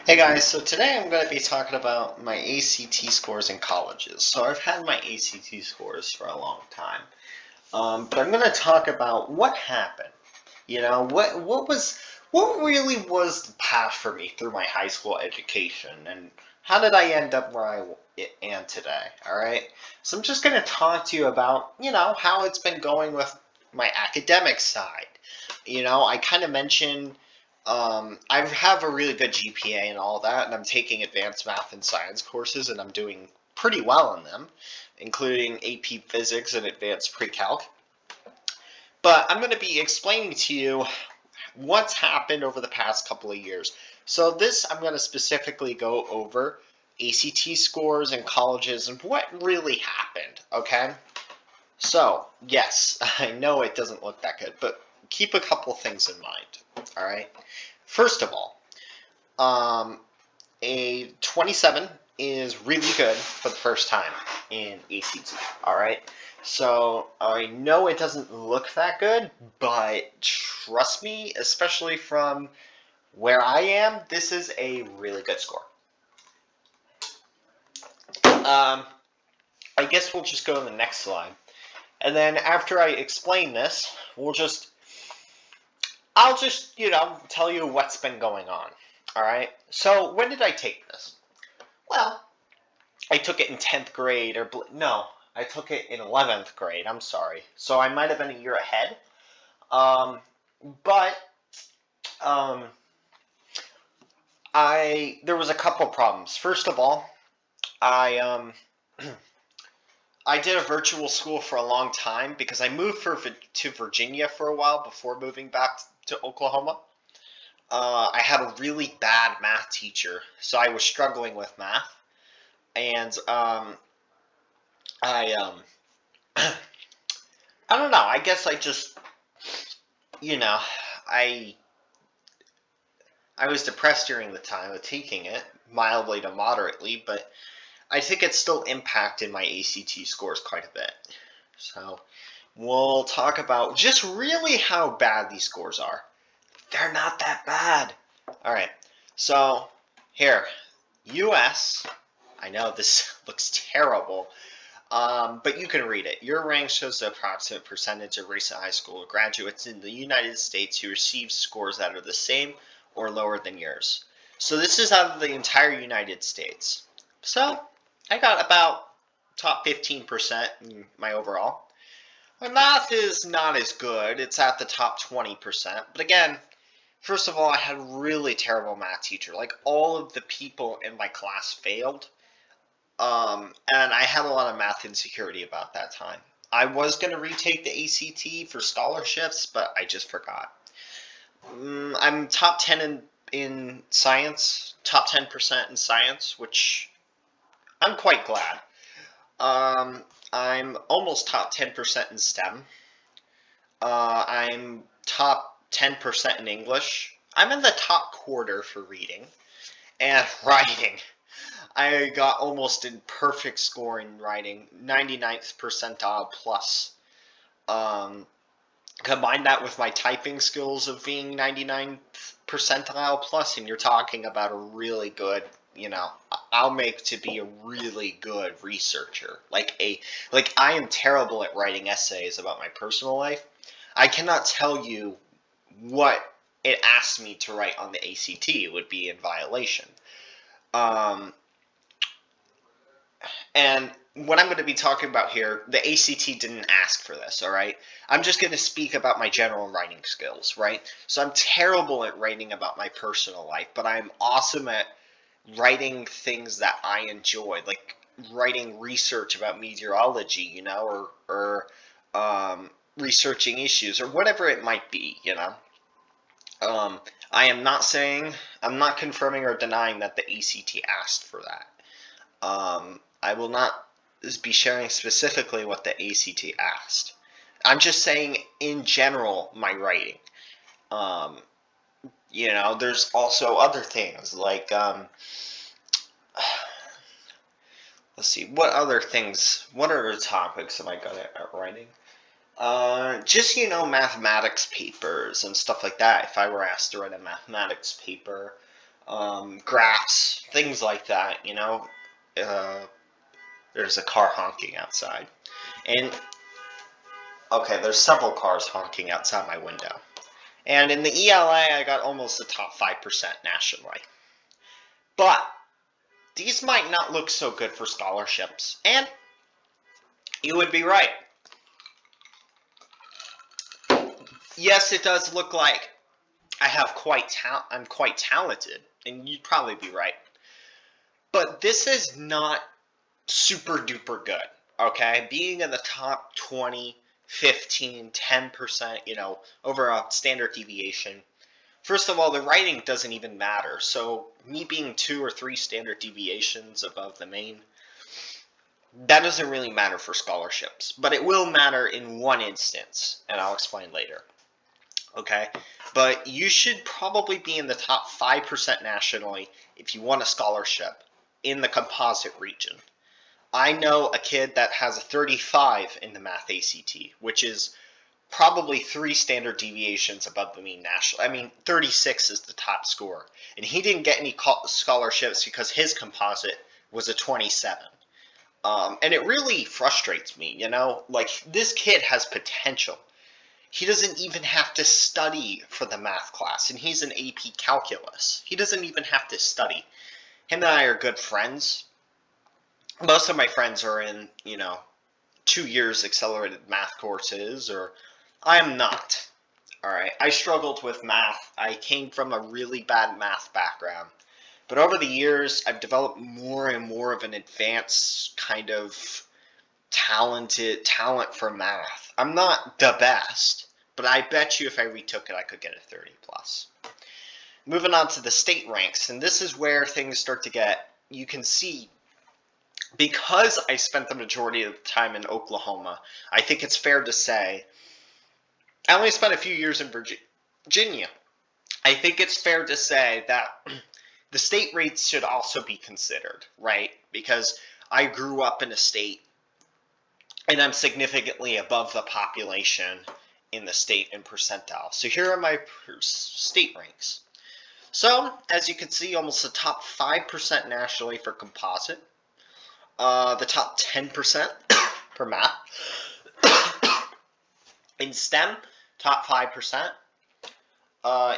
Hey guys, so today I'm going to be talking about my ACT scores in colleges. So I've had my ACT scores for a long time, but I'm going to talk about what happened. What really was the path for me through my high school education, and how did I end up where I am today? All right, so I'm just going to talk to you about how it's been going with my academic side. I kind of mentioned I have a really good GPA and all that, and I'm taking advanced math and science courses, and I'm doing pretty well in them, including AP Physics and advanced pre-calc. But I'm going to be explaining to you what's happened over the past couple of years. So this, I'm going to specifically go over ACT scores and colleges and what really happened, okay? So, yes, I know it doesn't look that good, but keep a couple things in mind, all right? First of all, um, a 27 is really good for the first time in ACT. All right. So I know it doesn't look that good, but trust me, especially from where I am, this is a really good score. I guess we'll just go to the next slide. And then after I explain this, I'll just, tell you what's been going on. All right. So when did I take this? Well, I took it in 10th grade, or no, I took it in 11th grade. I'm sorry. So I might have been a year ahead. Um, but um, there was a couple problems. First of all, I I did a virtual school for a long time because I moved to Virginia for a while before moving back to Oklahoma. I had a really bad math teacher, so I was struggling with math, and I I don't know. I guess I just you know, I I was depressed during the time of taking it, mildly to moderately, but I think it still impacted my ACT scores quite a bit. So we'll talk about just really how bad these scores are. They're not that bad. All right. So here, US. I know this looks terrible, but you can read it. Your rank shows the approximate percentage of recent high school graduates in the United States who receive scores that are the same or lower than yours. So this is out of the entire United States. So I got about top 15% in my overall. My math is not as good. It's at the top 20%. But again, first of all, I had a really terrible math teacher. Like all of the people in my class failed. And I had a lot of math insecurity about that time. I was going to retake the ACT for scholarships, but I just forgot. I'm top 10 in science, top 10% in science, which I'm quite glad. I'm almost top 10% in STEM. I'm top 10% in English. I'm in the top quarter for reading and writing. I got almost a perfect score in writing, 99th percentile plus. Um, Combine that with my typing skills of being 99th percentile plus, and you're talking about a really good, I'll make to be a really good researcher. Like I am terrible at writing essays about my personal life. I cannot tell you what it asked me to write on the ACT. It would be in violation. Um, And what I'm going to be talking about here, the ACT didn't ask for this, all right? I'm just going to speak about my general writing skills, right? So I'm terrible at writing about my personal life, but I'm awesome at writing things that I enjoy, like writing research about meteorology, or researching issues or whatever it might be. I am not saying, I'm not confirming or denying that the ACT asked for that. I will not be sharing specifically what the ACT asked. I'm just saying in general my writing. Um, there's also other things like let's see, what other topics am I good at writing? Just mathematics papers and stuff like that. If I were asked to write a mathematics paper, graphs, things like that, you know. Uh, there's a car honking outside. And, okay, there's several cars honking outside my window. And in the ELA, I got almost the top 5% nationally. But these might not look so good for scholarships. And you would be right. Yes, it does look like I'm quite talented, and you'd probably be right. But this is not super duper good, okay? Being in the top 20, 15, 10%, you know, over a standard deviation. First of all, the writing doesn't even matter. So me being 2 or 3 standard deviations above the main, that doesn't really matter for scholarships. But it will matter in one instance, and I'll explain later. Okay? But you should probably be in the top 5% nationally if you want a scholarship in the composite region. I know a kid that has a 35 in the math ACT, which is probably 3 standard deviations above the mean national. I mean, 36 is the top score. And he didn't get any scholarships because his composite was a 27. And it really frustrates me, you know? Like, this kid has potential. He doesn't even have to study for the math class, and he's in AP Calculus. He doesn't even have to study. Him and I are good friends. Most of my friends are in, you know, 2 years accelerated math courses, or I am not. Alright, I struggled with math. I came from a really bad math background. But over the years, I've developed more and more of an advanced kind of talent for math. I'm not the best, but I bet you if I retook it, I could get a 30 plus. Moving on to the state ranks, and this is where things start to get, you can see, because I spent the majority of the time in Oklahoma, I think it's fair to say, I only spent a few years in Virginia. I think it's fair to say that the state rates should also be considered, right? Because I grew up in a state and I'm significantly above the population in the state in percentile. So here are my state ranks. So, as you can see, almost the top 5% nationally for composite. The top 10% for math. In STEM, top 5%.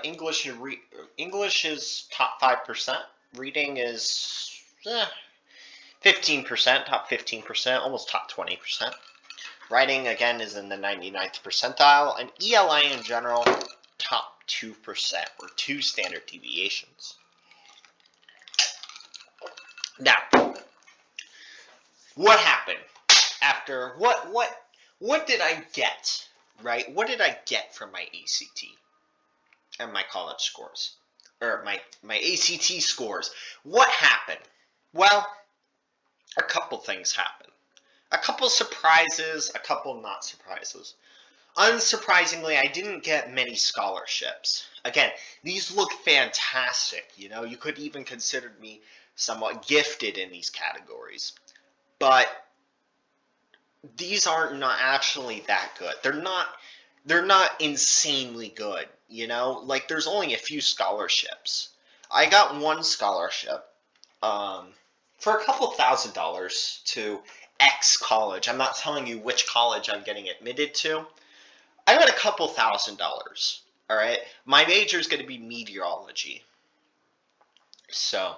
English is top 5%. Reading is 15%, top 15%, almost top 20%. Writing, again, is in the 99th percentile. And ELA in general, top 2%, or 2 standard deviations. Now, what happened after, what did I get, right? What did I get from my ACT and my college scores? Or my ACT scores. What happened? Well, a couple things happened. A couple surprises, a couple not surprises. Unsurprisingly, I didn't get many scholarships. Again, these look fantastic, you know, you could even consider me somewhat gifted in these categories. But these aren't not actually that good. They're not insanely good, you know? Like, there's only a few scholarships. I got one scholarship for a couple $1,000s to X college. I'm not telling you which college I'm getting admitted to. I got a couple $1,000s, all right? My major is going to be meteorology. So,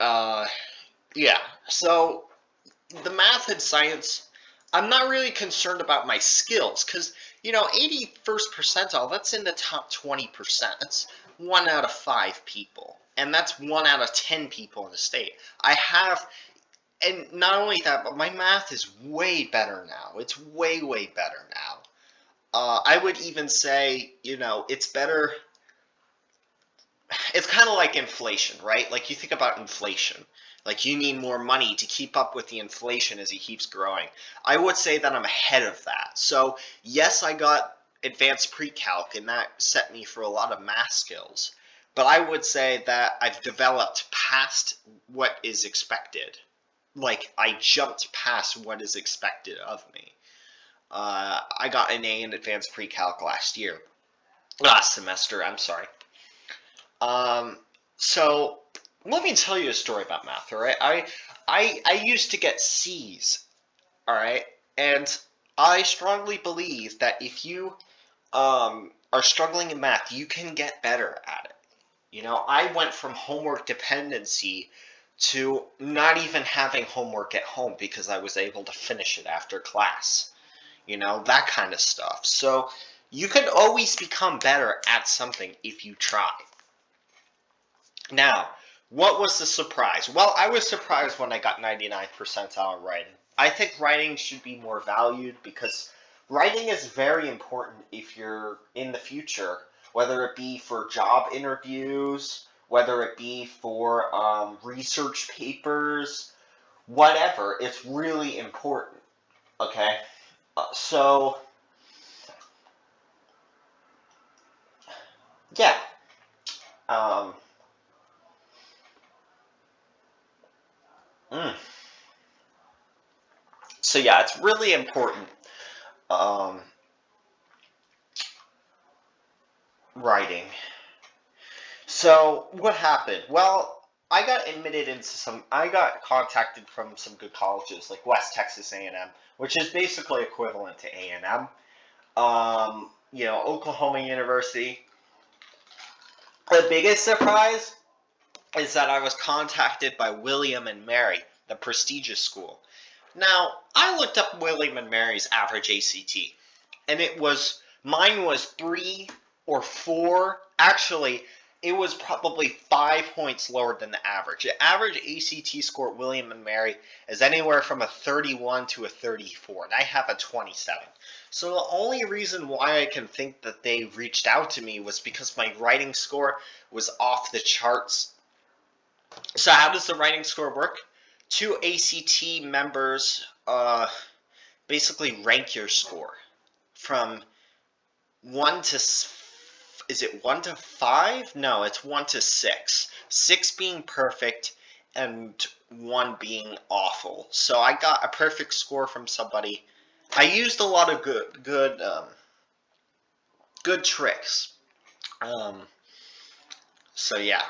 yeah. So, the math and science, I'm not really concerned about my skills because, you know, 81st percentile, that's in the top 20%. That's 1 out of 5 people. And that's 1 out of 10 people in the state. I have, and not only that, but my math is way better now. It's way, way better now. I would even say, you know, it's better. It's kind of like inflation, right? Like, you think about inflation. Like, you need more money to keep up with the inflation as it keeps growing. I would say that I'm ahead of that. So, yes, I got advanced pre-calc, and that set me for a lot of math skills. But I would say that I've developed past what is expected. Like, I jumped past what is expected of me. I got an A in advanced pre-calc last semester, I'm sorry. So let me tell you a story about math, all right? I used to get C's, all right? And I strongly believe that if you are struggling in math, you can get better at it. You know, I went from homework dependency to not even having homework at home because I was able to finish it after class. You know, that kind of stuff. So you can always become better at something if you try. Now, what was the surprise? Well, I was surprised when I got 99 percentile in writing. I think writing should be more valued because writing is very important if you're in the future, whether it be for job interviews, whether it be for research papers, whatever. It's really important. Okay, so yeah. Um, mm. So yeah, it's really important. Um, writing. So what happened? Well, I got contacted from some good colleges like West Texas A&M, which is basically equivalent to A&M. You know, Oklahoma University. The biggest surprise is that I was contacted by William and Mary, the prestigious school. Now, I looked up William and Mary's average ACT, and mine was 3 or 4. Actually, it was probably 5 points lower than the average. The average ACT score at William and Mary is anywhere from a 31 to a 34, and I have a 27. So the only reason why I can think that they reached out to me was because my writing score was off the charts. So how does the writing score work? Two ACT members basically rank your score from 1 to, is it 1 to 5? No, it's 1 to 6. 6 being perfect and 1 being awful. So I got a perfect score from somebody. I used a lot of good tricks. Um, so yeah.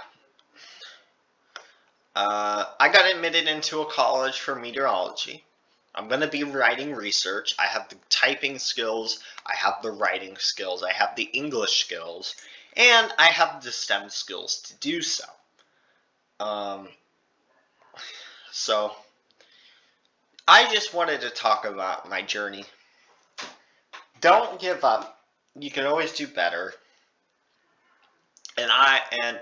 I got admitted into a college for meteorology. I'm going to be writing research. I have the typing skills, I have the writing skills, I have the English skills, and I have the STEM skills to do so. Um, so, I just wanted to talk about my journey. Don't give up. You can always do better. And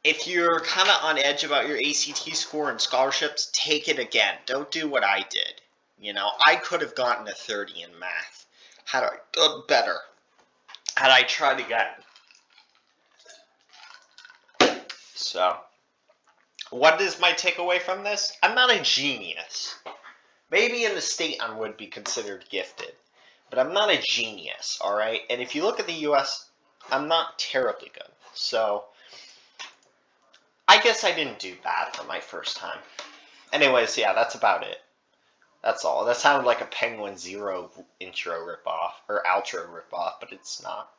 if you're kind of on edge about your ACT score and scholarships, take it again. Don't do what I did. You know, I could have gotten a 30 in math had I done better. Had I tried again. So, what is my takeaway from this? I'm not a genius. Maybe in the state I would be considered gifted, but I'm not a genius, alright? And if you look at the US, I'm not terribly good. So, I guess I didn't do bad for my first time. Anyways, yeah, that's about it. That's all. That sounded like a Penguin Zero intro ripoff, or outro ripoff, but it's not.